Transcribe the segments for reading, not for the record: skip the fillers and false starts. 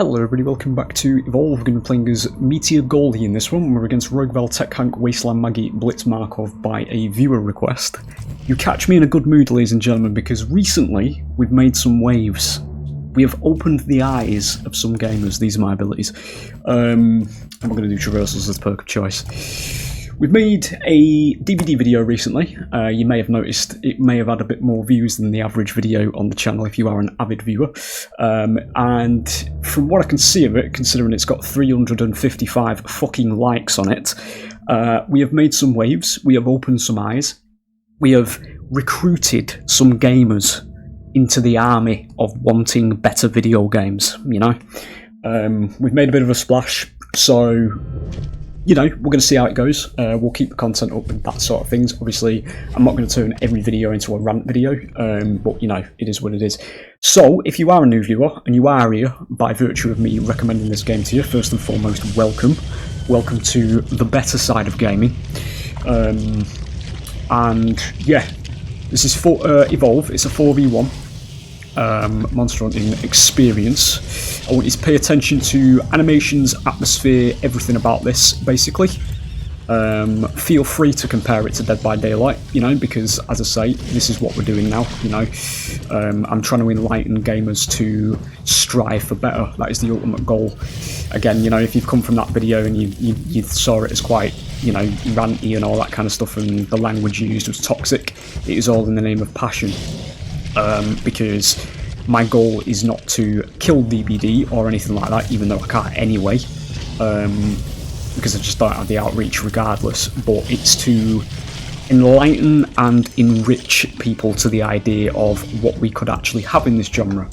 Hello everybody, welcome back to Evolve. We're going to be playing as METEOR Goldie in this one. We're against Roguevel, Tech Hank, Wasteland Maggie, Blitz Markov by a viewer request. You catch me in a good mood, ladies and gentlemen, because recently we've made some waves. We have opened the eyes of some gamers. These are my abilities. And we're going to do traversals as a perk of choice. We've made a DVD video recently. You may have noticed it may have had a bit more views than the average video on the channel if you are an avid viewer. And from what I can see of it, considering it's got 355 fucking likes on it, we have made some waves, we have opened some eyes, we have recruited some gamers into the army of wanting better video games, you know. We've made a bit of a splash, so you know, we're going to see how it goes. We'll keep the content up and that sort of things. Obviously, I'm not going to turn every video into a rant video, but, you know, it is what it is. So, if you are a new viewer, and you are here by virtue of me recommending this game to you, first and foremost, welcome. Welcome to the better side of gaming. And, yeah, this is for Evolve. It's a 4v1. Monster Hunting experience. I want you to pay attention to animations, atmosphere, everything about this, basically. Feel free to compare it to Dead by Daylight, you know, because, as I say, this is what we're doing now, you know. I'm trying to enlighten gamers to strive for better. That is the ultimate goal. Again, you know, if you've come from that video and you saw it as quite, you know, ranty and all that kind of stuff, and the language used was toxic, it is all in the name of passion. Because my goal is not to kill DBD or anything like that, even though I can't anyway, because I just don't have the outreach regardless, but it's to enlighten and enrich people to the idea of what we could actually have in this genre.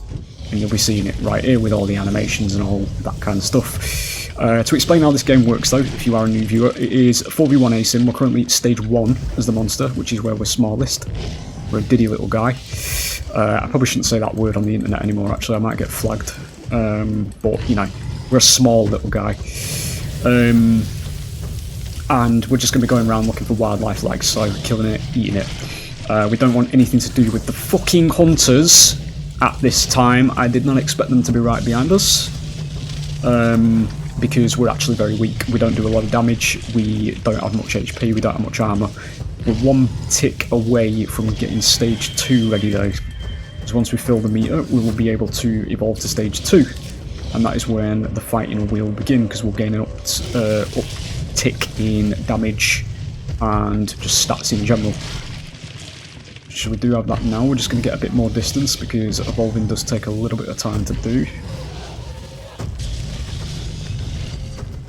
And you'll be seeing it right here with all the animations and all that kind of stuff. To explain how this game works though, if you are a new viewer, it is 4v1 asym. We're currently at stage 1 as the monster, which is where we're smallest. We're a diddy little guy. I probably shouldn't say that word on the internet anymore, actually, I might get flagged. But, you know, we're a small little guy. And we're just going to be going around looking for wildlife like so, killing it, eating it. We don't want anything to do with the fucking hunters at this time. I did not expect them to be right behind us. Because we're actually very weak. We don't do a lot of damage, we don't have much HP, we don't have much armour. We're one tick away from getting stage 2 ready though. Because once we fill the meter, we will be able to evolve to stage 2. And that is when the fighting will begin, because we'll gain an uptick in damage and just stats in general. Should we do have that now? We're just going to get a bit more distance, because evolving does take a little bit of time to do.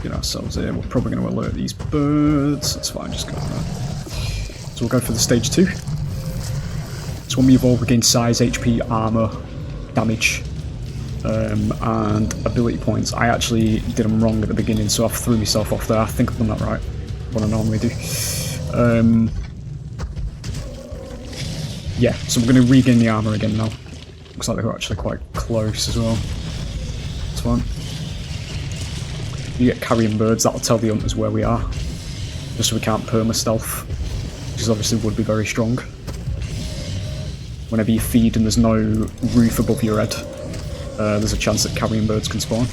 Get ourselves here. We're probably going to alert these birds. That's fine, just go there. So we'll go for the stage 2. So when we evolve, we gain size, HP, armour, damage, and ability points. I actually did them wrong at the beginning, so I threw myself off there. I think I've done that right, what I normally do. Yeah, so we're going to regain the armour again now. Looks like they're actually quite close as well. That's fine. You get carrion birds, that'll tell the hunters where we are. Just so we can't perma-stealth, which obviously would be very strong. Whenever you feed and there's no roof above your head, there's a chance that carrion birds can spawn. I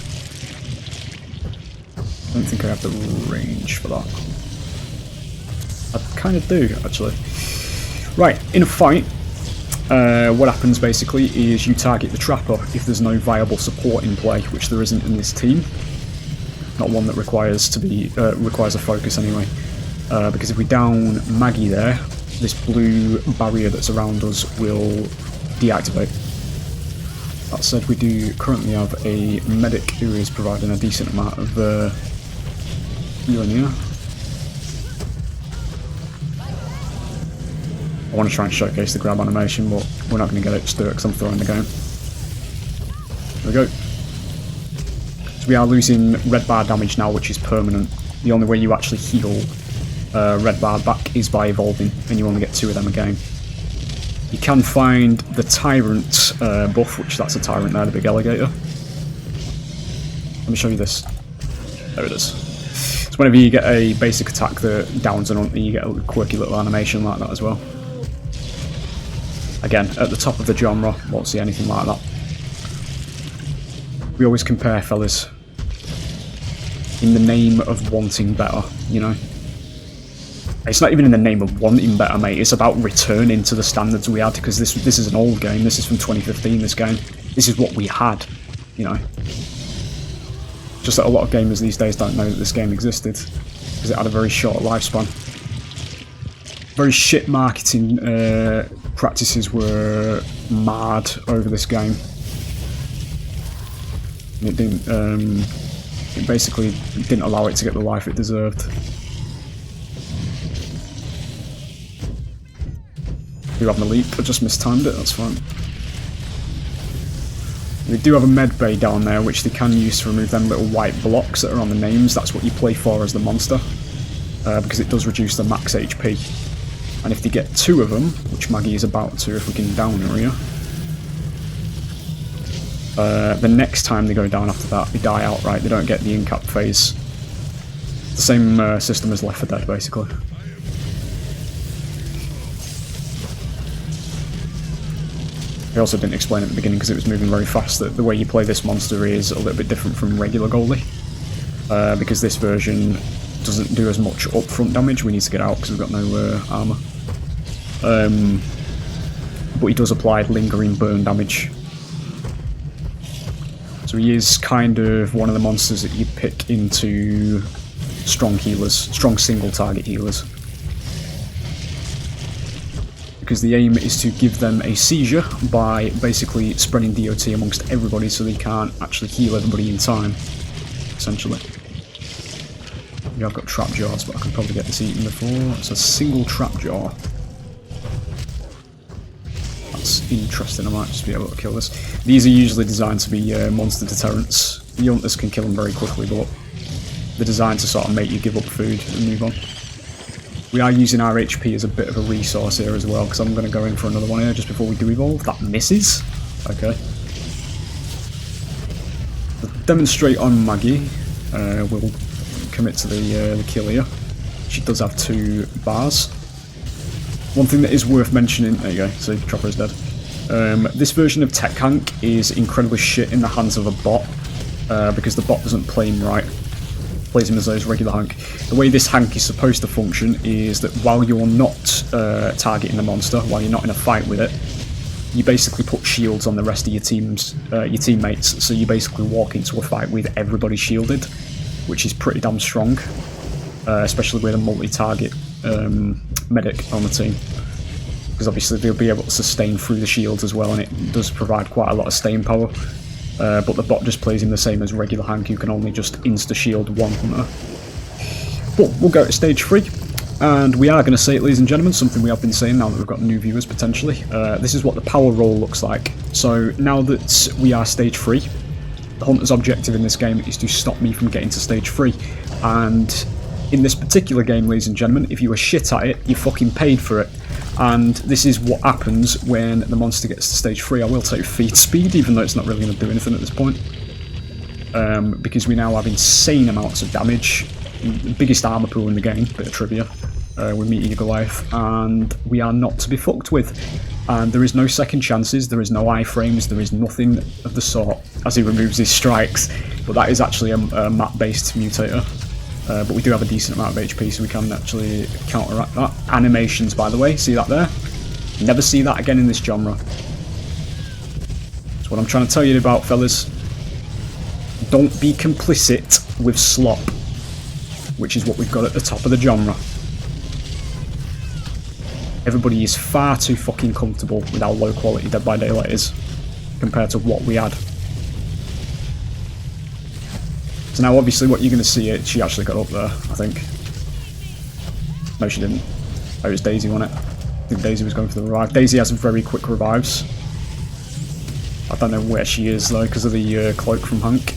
don't think I have the range for that. I kind of do, actually. Right, in a fight, what happens basically is you target the trapper if there's no viable support in play, which there isn't in this team. Not one that requires to be requires a focus anyway. Because if we down Maggie there, this blue barrier that's around us will deactivate. That said, we do currently have a medic who is providing a decent amount of healing here. I want to try and showcase the grab animation, but we're not going to get it, just do it because I'm throwing the game. There we go. So we are losing red bar damage now, which is permanent. The only way you actually heal red bar back is by evolving, and you only get 2 of them a game. You can find the Tyrant buff, which that's a Tyrant there, the big alligator. Let me show you this. There it is. So whenever you get a basic attack that downs an hunter, you get a quirky little animation like that as well. Again, at the top of the genre, won't see anything like that. We always compare, fellas, in the name of wanting better, you know? It's not even in the name of wanting better, mate. It's about returning to the standards we had, because this is an old game. This is from 2015, this game. This is what we had, you know? Just that a lot of gamers these days don't know that this game existed, because it had a very short lifespan. Very shit marketing practices were mad over this game. It didn't. It basically didn't allow it to get the life it deserved. Do have the leap, I just mistimed it, that's fine. They do have a med bay down there, which they can use to remove them little white blocks that are on the names. That's what you play for as the monster, because it does reduce the max HP. And if they get 2 of them, which Maggie is about to if we can down her here, the next time they go down after that, they die outright. They don't get the in-cap phase. The same system as Left 4 Dead, basically. I also didn't explain at the beginning because it was moving very fast that the way you play this monster is a little bit different from regular Goalie. Because this version doesn't do as much upfront damage. We need to get out because we've got no armour. But he does apply lingering burn damage. So he is kind of one of the monsters that you pick into strong healers, strong single target healers. Because the aim is to give them a seizure by basically spreading DOT amongst everybody so they can't actually heal everybody in time, essentially. Yeah, I've got trap jaws, but I can probably get this eaten before. It's a single trap jaw. That's interesting, I might just be able to kill this. These are usually designed to be monster deterrents. The hunters can kill them very quickly, but they're designed to sort of make you give up food and move on. We are using our HP as a bit of a resource here as well, because I'm going to go in for another one here just before we do evolve. That misses. Okay. We'll demonstrate on Maggie. We'll commit to the kill here. She does have 2 bars. One thing that is worth mentioning, there you go, so Chopper is dead. This version of Tech Hank is incredibly shit in the hands of a bot, because the bot doesn't play him right. Plays him as those regular Hank. The way this Hank is supposed to function is that while you're not targeting the monster, while you're not in a fight with it, you basically put shields on the rest of your teammates, so you basically walk into a fight with everybody shielded, which is pretty damn strong, especially with a multi-target medic on the team, because obviously they'll be able to sustain through the shields as well, and it does provide quite a lot of staying power. But the bot just plays him the same as regular Hank, who can only just insta-shield one hunter. But we'll go to stage 3, and we are going to say it, ladies and gentlemen, something we have been saying now that we've got new viewers potentially. This is what the power roll looks like. So now that we are stage 3, the hunter's objective in this game is to stop me from getting to stage 3. And in this particular game, ladies and gentlemen, if you were shit at it, you fucking paid for it. And this is what happens when the monster gets to stage 3. I will take feed speed, even though it's not really going to do anything at this point. Because we now have insane amounts of damage. The biggest armor pool in the game, bit of trivia, with METEOR Goliath, and we are not to be fucked with. And there is no second chances, there is no iframes, there is nothing of the sort as he removes his strikes. But that is actually a map-based mutator. But we do have a decent amount of HP, so we can actually counteract that. Animations, by the way, see that there? Never see that again in this genre. That's what I'm trying to tell you about, fellas. Don't be complicit with slop, which is what we've got at the top of the genre. Everybody is far too fucking comfortable with how low quality Dead by Daylight is compared to what we had. So now obviously what you're going to see is she actually got up there, I think. No, she didn't. Oh, it was Daisy, wasn't it? I think Daisy was going for the revive. Daisy has very quick revives. I don't know where she is though because of the cloak from Hank.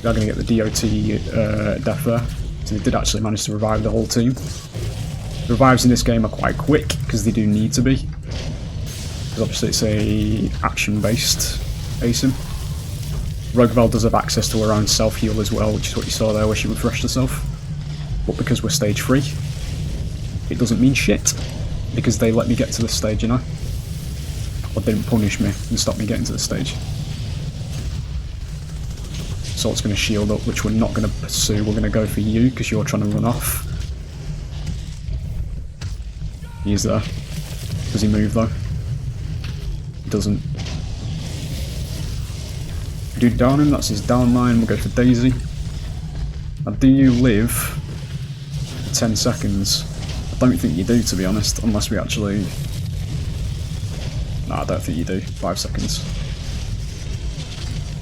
They're going to get the DOT death there. So they did actually manage to revive the whole team. The revives in this game are quite quick because they do need to be. Because obviously it's a action-based ASIM. Rogueval does have access to her own self-heal as well, which is what you saw there where she refreshed herself. But because we're stage 3, it doesn't mean shit. Because they let me get to this stage, you know. or didn't punish me and stop me getting to the stage. So it's going to shield up, which we're not going to pursue. We're going to go for you because you're trying to run off. He is there. Does he move though? He doesn't. Do down him, that's his down line. We'll go for Daisy. Now, do you live 10 seconds? I don't think you do, to be honest, unless we actually... No, I don't think you do. 5 seconds.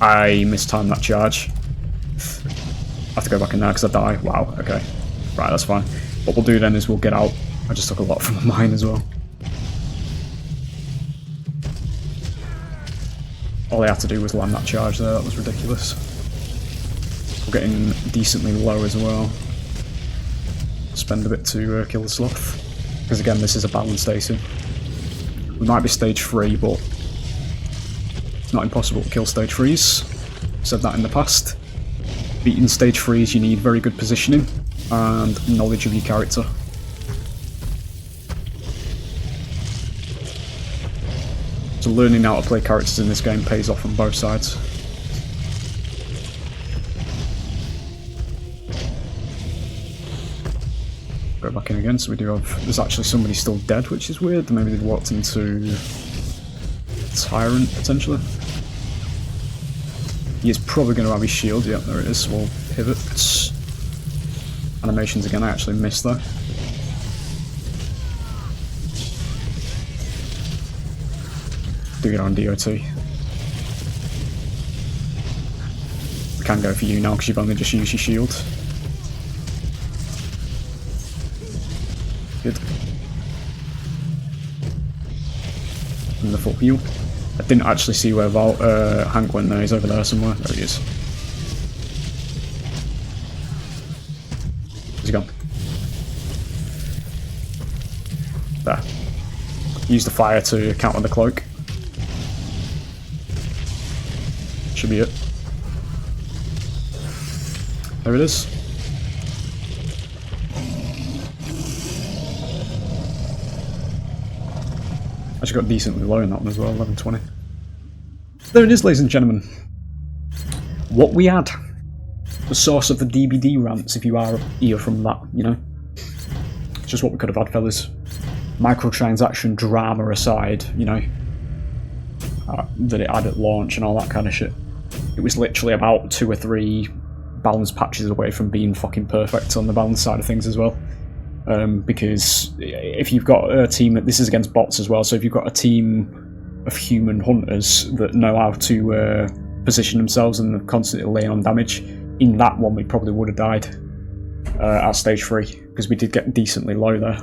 I mistimed that charge. I have to go back in there because I die. Wow, okay. Right, that's fine. What we'll do then is we'll get out. I just took a lot from mine as well. All I had to do was land that charge there, that was ridiculous. We're getting decently low as well. Spend a bit to kill the sloth. Because again, this is a balance station. We might be stage 3, but it's not impossible to kill stage 3s. Said that in the past. Beating stage 3s, you need very good positioning and knowledge of your character. So learning how to play characters in this game pays off on both sides. Go back in again, so we do have... There's actually somebody still dead, which is weird. Maybe they've walked into... Tyrant, potentially. He is probably going to have his shield. Yeah, there it is. We'll pivot. Animations again, I actually missed though. Do get on DOT. We can go for you now because you've only just used your shield. Good. And the full heal. I didn't actually see where Hank went there. He's over there somewhere. There he is. Where's he gone? There. Use the fire to counter the cloak. Should be it. There it is. Actually got decently low in that one as well, 1120. There it is, ladies and gentlemen. What we had. The source of the DBD rants, if you are here from that, you know. It's just what we could have had, fellas. Microtransaction drama aside, you know. That it had at launch and all that kind of shit. It was literally about 2 or 3 balance patches away from being fucking perfect on the balance side of things as well. Because if you've got a team, this is against bots as well, so if you've got a team of human hunters that know how to position themselves and are constantly laying on damage, in that one we probably would have died at stage 3, because we did get decently low there.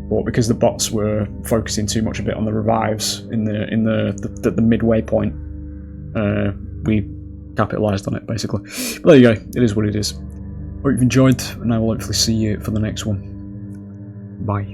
But because the bots were focusing too much a bit on the revives in the midway point, we capitalised on it basically. But there you go, it is what it is. Hope you've enjoyed, and I will hopefully see you for the next one. Bye.